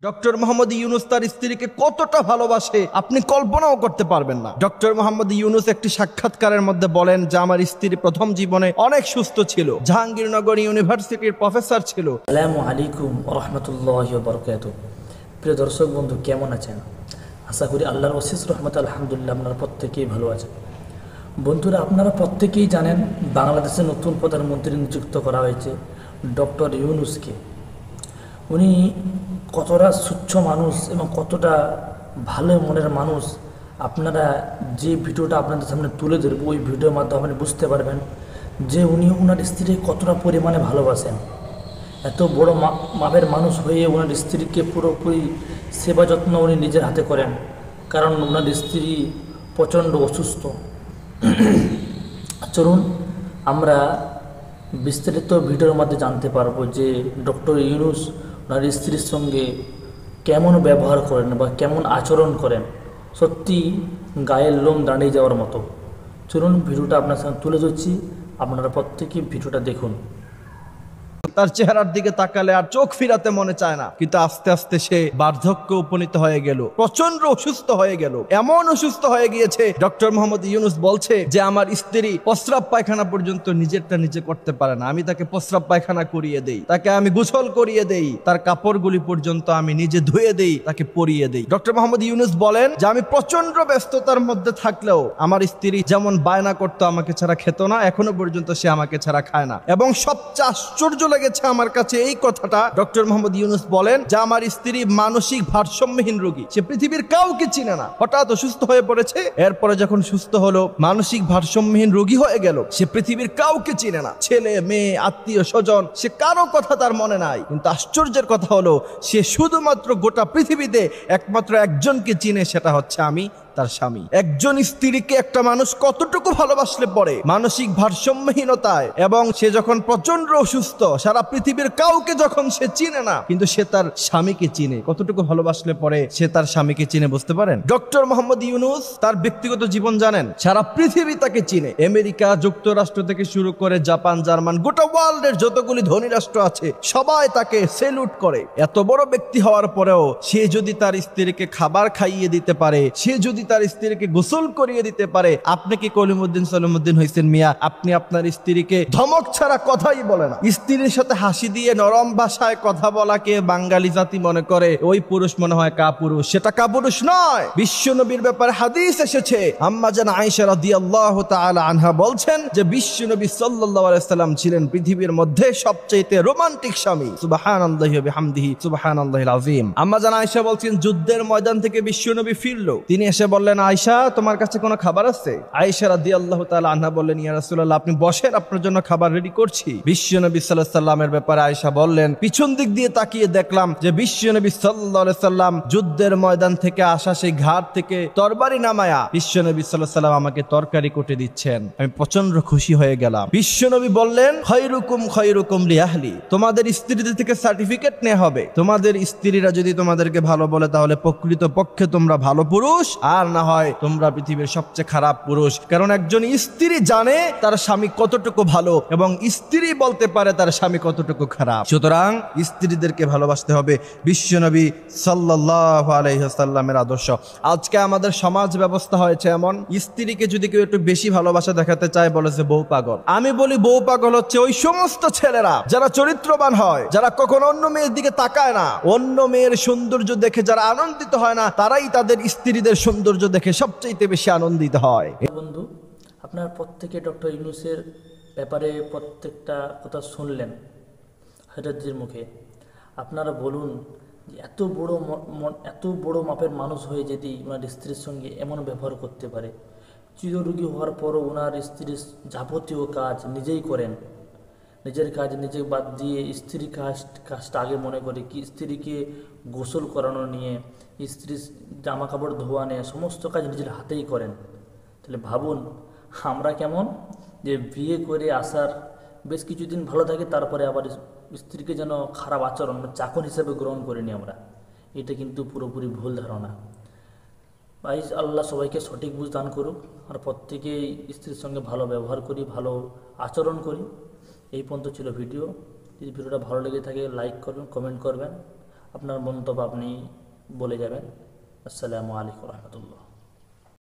Doctor Mohammad Yunus তার স্ত্রীকে কতটা ভালোবাসে আপনি কল্পনাও করতে পারবেন না। ডক্টর মোহাম্মদ ইউনুস একটি সাক্ষাৎকারের মধ্যে বলেন যে আমার স্ত্রী প্রথম জীবনে অনেক সুস্থ ছিল, জাহাঙ্গীরনগর ইউনিভার্সিটির প্রফেসর ছিল। আসসালামু আলাইকুম ওয়া রাহমাতুল্লাহি ওয়া বারাকাতুহু। প্রিয় দর্শক বন্ধু, কেমন আছেন? আশা করি আল্লাহর অশেষ রহমতে আলহামদুলিল্লাহ আপনারা প্রত্যেকেই ভালো আছেন। বন্ধুরা, আপনারা প্রত্যেকেই জানেন বাংলাদেশের নতুন প্রধানমন্ত্রী নিযুক্ত করা হয়েছে ডক্টর ইউনুসকে। উনি কতটা স্বচ্ছ মানুষ এবং কতটা ভালো মনের মানুষ, আপনারা যে ভিডিওটা আপনাদের সামনে তুলে ধরবো ওই ভিডিওর মাধ্যমে আপনি বুঝতে পারবেন যে উনি ওনার স্ত্রীকে কতটা পরিমাণে ভালোবাসেন। এত বড় মাপের মানুষ হয়ে ওনার স্ত্রীকে পুরোপুরি সেবা যত্ন উনি নিজের হাতে করেন, কারণ ওনার স্ত্রী প্রচণ্ড অসুস্থ। চলুন আমরা বিস্তারিত ভিডিওর মধ্যে জানতে পারবো যে ডক্টর ইউনুস ওনার স্ত্রীর সঙ্গে কেমন ব্যবহার করেন বা কেমন আচরণ করেন, সত্যি গায়ের লোম দাঁড়িয়ে যাওয়ার মতো। চলুন ভিডিওটা আপনার সঙ্গে তুলে ধরছি, আপনারা প্রত্যেকেই ভিডিওটা দেখুন। তার চেহারার দিকে তাকালে আর চোখ ফিরাতে মনে চায় না, কিন্তু আস্তে আস্তে সে বার্ধক্য উপনীত হয়ে গেল, প্রচন্ড অসুস্থ হয়ে গেল, এমন অসুস্থ হয়ে গিয়েছে ডক্টর মোহাম্মদ ইউনুস বলছে যে আমার স্ত্রী প্রস্রাব পায়খানা পর্যন্ত নিজেরটা নিজে করতে পারে না, আমি তাকে প্রস্রাব পায়খানা করিয়ে দেই, তাকে আমি গোসল করিয়ে দেই, তার কাপড়গুলি পর্যন্ত আমি নিজে ধুয়ে দেই, তাকে পরিয়ে দেই। ডক্টর মোহাম্মদ ইউনুস বলেন যে আমি প্রচন্ড ব্যস্ততার মধ্যে থাকলেও আমার স্ত্রী যেমন বায়না করতো আমাকে ছাড়া খেত না, এখনো পর্যন্ত সে আমাকে ছাড়া খায় না। এবং সবচেয়ে আশ্চর্য লেগেছে আমার কাছে এই কথাটা, ডক্টর মোহাম্মদ ইউনুস বলেন যে আমার স্ত্রী মানসিক ভারসাম্যহীন রোগী, সে পৃথিবীর কাউকে চিনে না, হঠাৎ অসুস্থ হয়ে পড়েছে, এরপরে যখন সুস্থ হলো মানসিক ভারসাম্যহীন রোগী হয়ে গেল, সে পৃথিবীর কাউকে চিনে না, ছেলে মেয়ে আত্মীয় স্বজন সে কারো কথা তার মনে নাই। কিন্তু আশ্চর্যের কথা হলো সে শুধুমাত্র গোটা পৃথিবীতে একমাত্র একজনকে চিনে, সেটা হচ্ছে আমি, তার স্বামী। একজন স্ত্রীকে একটা মানুষ কতটুকু ভালোবাসলে পরে মানসিক ভারসাম্যহীনতায়, এবং সে যখন প্রচন্ড অসুস্থ, সারা পৃথিবীর কাউকে যখন সে চিনে না, কিন্তু সে তার স্বামীকে চিনে, কতটুকু ভালোবাসলে পরে সে তার স্বামীকে চিনে, বুঝতে পারেন? ডক্টর মোহাম্মদ ইউনুস তার ব্যক্তিগত জীবন জানেন, সারা পৃথিবী তাকে চিনে, আমেরিকা যুক্তরাষ্ট্র থেকে শুরু করে জাপান, জার্মান, গোটা ওয়ার্ল্ডের যতগুলি ধনী রাষ্ট্র আছে সবাই তাকে সেলুট করে। এত বড় ব্যক্তি হওয়ার পরেও সে যদি তার স্ত্রীকে খাবার খাইয়ে দিতে পারে, সে যদি তার স্ত্রীকে গোসল করিয়ে দিতে পারে, আপনি কি কলিমুদ্দিন সলিমুদ্দিন হইছেন মিয়া? আপনি আপনার স্ত্রীকে ধমক ছাড়া কথাই বলে না, স্ত্রীর সাথে হাসি দিয়ে নরম ভাষায় কথা বলাকে বাঙালি জাতি মনে করে ওই পুরুষ মনে হয় কাপুরুষ, সেটা কাপুরুষ নয়। বিশ্ব নবীর ব্যাপারে হাদিস এসেছে, আম্মা জান আয়েশা রাদিয়াল্লাহু তাআলা আনহা বলছেন যে বিশ্ব নবী সাল্লাল্লাহু আলাইহি সাল্লাম ছিলেন পৃথিবীর মধ্যে সবচেয়ে রোমান্টিক স্বামী। সুবহানাল্লাহি ওয়া বিহামদিহি সুবহানাল্লাহিল আযীম। আম্মা জান আয়েশা বলছেন যুদ্ধের ময়দান থেকে বিশ্ব নবী ফিরলো, তিনি এসে বললেন আয়েশা তোমার কাছে কোনো খাবার আছে? আয়েশা রাদিয়াল্লাহু তাআলা আনহা বললেন ইয়া রাসূলুল্লাহ আপনি বসেন, আপনার জন্য খাবার রেডি করছি। বিশ্বনবী সাল্লাল্লাহু আলাইহি সাল্লামের ব্যাপারে আয়েশা বললেন পিছন দিক দিয়ে তাকিয়ে দেখলাম যে বিশ্বনবী সাল্লাল্লাহু আলাইহি সাল্লাম যুদ্ধের ময়দান থেকে আসা সেই ঘাট থেকে তরবারি নামায়া বিশ্বনবী সাল্লাল্লাহু আলাইহি সাল্লাম আমাকে তরকারি কোটে দিচ্ছেন, আমি প্রচন্ড খুশি হয়ে গেলাম। বিশ্বনবী বললেন খায়রুকুম খায়রুকুম লিআহলি, তোমাদের স্ত্রীদের থেকে সার্টিফিকেট নেওয়া হবে, তোমাদের স্ত্রীরা যদি তোমাদেরকে ভালো বলে তাহলে প্রকৃত পক্ষে তোমরা ভালো পুরুষ, আর না হয় তোমরা পৃথিবীর সবচেয়ে খারাপ পুরুষ। কারণ একজন স্ত্রী জানে তার স্বামী কতটুকু ভালো এবং স্ত্রী বলতে পারে তার স্বামী কতটুকু খারাপ। সুতরাং স্ত্রীদেরকে ভালোবাসতে হবে, বিশ্বনবী সাল্লাল্লাহু আলাইহি ওয়াসাল্লামের আদর্শ। আজকে আমাদের সমাজ ব্যবস্থা হয়েছে এমন, স্ত্রীকে যদি কেউ একটু বেশি ভালোবাসা দেখাতে চায় বলেছে বউ পাগল। আমি বলি বউ পাগল হচ্ছে ওই সমস্ত ছেলেরা যারা চরিত্রবান হয়, যারা কখনো অন্য মেয়ের দিকে তাকায় না, অন্য মেয়ের সৌন্দর্য দেখে যারা আনন্দিত হয় না, তারাই তাদের স্ত্রীদের সৌন্দর্য দেখে সবচেয়ে বেশি আনন্দিত হয়। বন্ধু, আপনার প্রত্যেকে ডক্টর ইউনুসের ব্যাপারে প্রত্যেকটা কথা শুনলেন হায়দারজির মুখে। আপনারা বলুন এত বড় মাপের মানুষ হয়ে যদি ওনার স্ত্রীর সঙ্গে এমন ব্যবহার করতে পারে, চিররোগী হওয়ার পরও ওনার স্ত্রীর যাবতীয় কাজ নিজেই করেন, নিজের কাজ নিজে বাদ দিয়ে স্ত্রীর কাজটা আগে মনে করে, কি স্ত্রীকে গোসল করানো নিয়ে, স্ত্রীর জামা কাপড় ধোয়া নিয়ে সমস্ত কাজ নিজের হাতেই করেন। তাহলে ভাবুন আমরা কেমন, যে বিয়ে করে আসার বেশ কিছুদিন ভালো থাকে, তারপরে আবার স্ত্রীকে যেন খারাপ আচরণ চাকর হিসেবে গ্রহণ করিনি আমরা। এটা কিন্তু পুরোপুরি ভুল ধারণা। ভাই আল্লাহ সবাইকে সঠিক বুঝ দান করুক, আর প্রত্যেকেই স্ত্রীর সঙ্গে ভালো ব্যবহার করি, ভালো আচরণ করি। এই পর্যন্ত ছিল ভিডিও। যদি ভিডিওটা ভালো লেগে থাকে লাইক করবেন, কমেন্ট করবেন। আপনার মন্তব্য আপনি বলে যাবেন। আসসালামু আলাইকুম রহমতুল্লাহ।